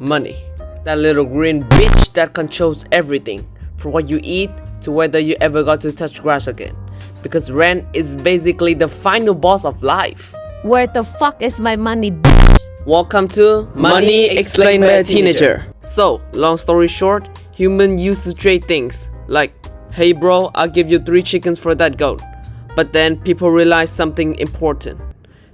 Money. That little green bitch that controls everything, from what you eat to whether you ever got to touch grass again. Because rent is basically the final boss of life. Where the fuck is my money, bitch? Welcome to Money Explained by a Teenager. So, long story short, humans used to trade things like, hey bro, I'll give you 3 chickens for that goat. But then people realized something important.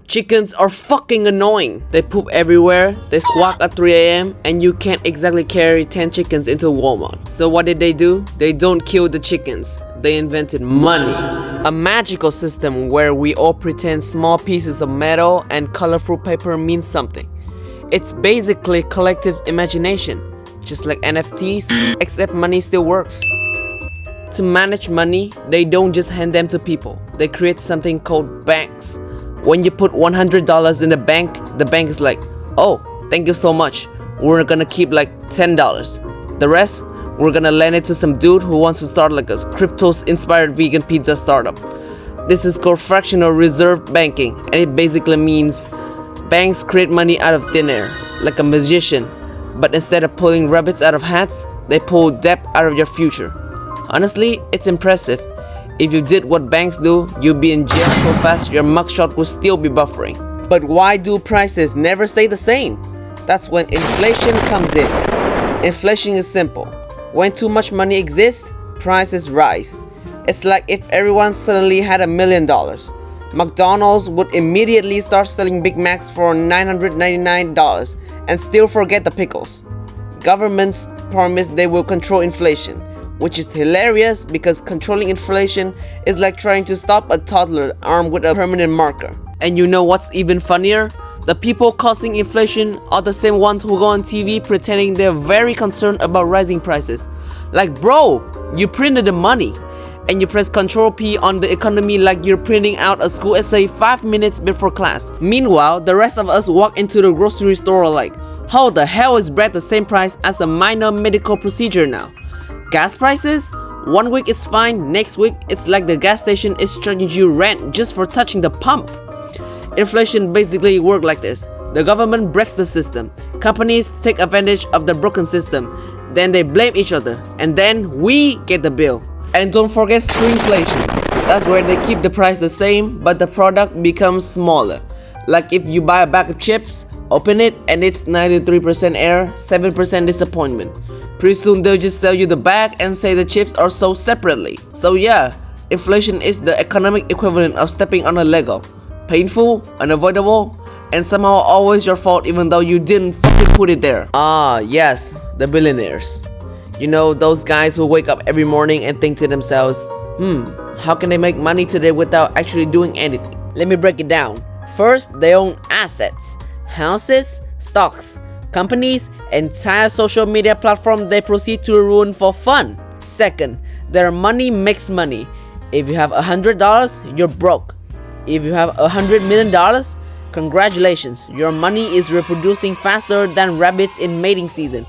Chickens are fucking annoying. They poop everywhere, they squawk at 3 a.m. and you can't exactly carry 10 chickens into Walmart. So what did they do? They don't kill the chickens. They invented money. A magical system where we all pretend small pieces of metal and colorful paper mean something. It's basically collective imagination, just like NFTs, except money still works. To manage money, they don't just hand them to people. They create something called banks. When you put $100 in the bank is like, oh, thank you so much. We're gonna keep like $10. The rest, we're gonna lend it to some dude who wants to start like a crypto-inspired vegan pizza startup. This is called fractional reserve banking, and it basically means banks create money out of thin air, like a magician. But instead of pulling rabbits out of hats, they pull debt out of your future. Honestly, it's impressive. If you did what banks do, you'd be in jail so fast your mugshot would still be buffering. But why do prices never stay the same? That's when inflation comes in. Inflation is simple. When too much money exists, prices rise. It's like if everyone suddenly had $1 million. McDonald's would immediately start selling Big Macs for $999 and still forget the pickles. Governments promise they will control inflation, which is hilarious because controlling inflation is like trying to stop a toddler armed with a permanent marker. And you know what's even funnier? The people causing inflation are the same ones who go on TV pretending they're very concerned about rising prices. Like, bro, you printed the money and you press Ctrl P on the economy like you're printing out a school essay 5 minutes before class. Meanwhile, the rest of us walk into the grocery store like, how the hell is bread the same price as a minor medical procedure now? Gas prices? 1 week it's fine, next week it's like the gas station is charging you rent just for touching the pump. Inflation basically works like this. The government breaks the system, companies take advantage of the broken system, then they blame each other, and then we get the bill. And don't forget shrinkflation. That's where they keep the price the same, but the product becomes smaller. Like if you buy a bag of chips, open it and it's 93% air, 7% disappointment. Pretty soon they'll just sell you the bag and say the chips are sold separately. So yeah, inflation is the economic equivalent of stepping on a Lego. Painful, unavoidable, and somehow always your fault even though you didn't fucking put it there. Ah, yes, the billionaires. You know, those guys who wake up every morning and think to themselves, how can they make money today without actually doing anything? Let me break it down. First, they own assets, houses, stocks, companies, entire social media platform they proceed to ruin for fun. Second, their money makes money. If you have $100, you're broke. If you have $100 million, congratulations, your money is reproducing faster than rabbits in mating season.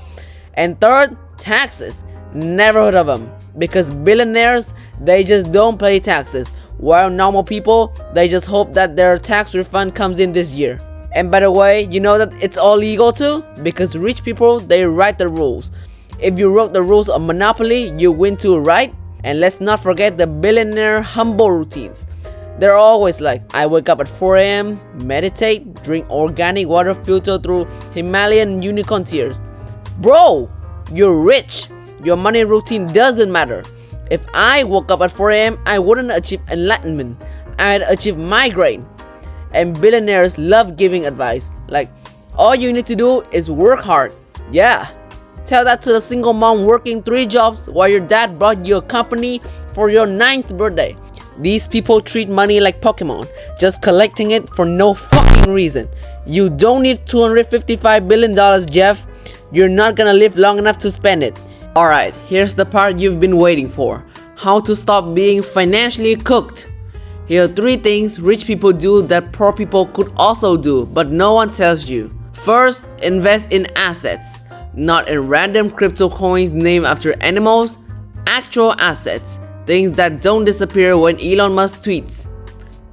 And third, taxes. Never heard of them, because billionaires, they just don't pay taxes, while normal people, they just hope that their tax refund comes in this year. And by the way, you know that it's all legal too? Because rich people, they write the rules. If you wrote the rules of Monopoly, you win too, right? And let's not forget the billionaire humble routines. They're always like, I wake up at 4 a.m, meditate, drink organic water filtered through Himalayan unicorn tears. Bro, you're rich. Your money routine doesn't matter. If I woke up at 4 a.m, I wouldn't achieve enlightenment. I'd achieve migraine. And billionaires love giving advice, like, all you need to do is work hard. Yeah, tell that to the single mom working 3 jobs while your dad bought you a company for your 9th birthday. These people treat money like Pokemon, just collecting it for no fucking reason. You don't need $255 billion, Jeff. You're not gonna live long enough to spend it. Alright, here's the part you've been waiting for. How to stop being financially cooked. Here are 3 things rich people do that poor people could also do, but no one tells you. First, invest in assets. Not in random crypto coins named after animals, actual assets. Things that don't disappear when Elon Musk tweets.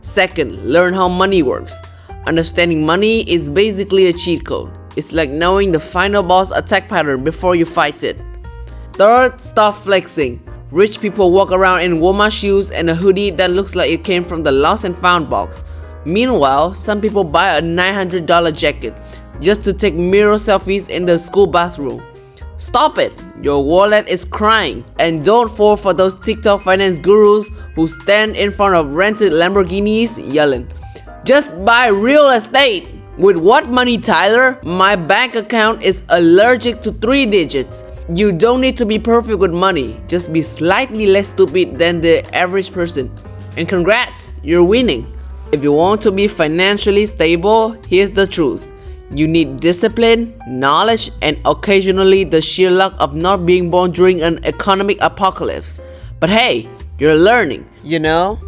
Second, learn how money works. Understanding money is basically a cheat code. It's like knowing the final boss attack pattern before you fight it. Third, stop flexing. Rich people walk around in Walmart shoes and a hoodie that looks like it came from the lost and found box. Meanwhile, some people buy a $900 jacket just to take mirror selfies in the school bathroom. Stop it! Your wallet is crying. And don't fall for those TikTok finance gurus who stand in front of rented Lamborghinis yelling, "Just buy real estate!" With what money, Tyler? My bank account is allergic to 3 digits. You don't need to be perfect with money. Just be slightly less stupid than the average person. And congrats, you're winning. If you want to be financially stable, here's the truth. You need discipline, knowledge, and occasionally the sheer luck of not being born during an economic apocalypse. But hey, you're learning, you know?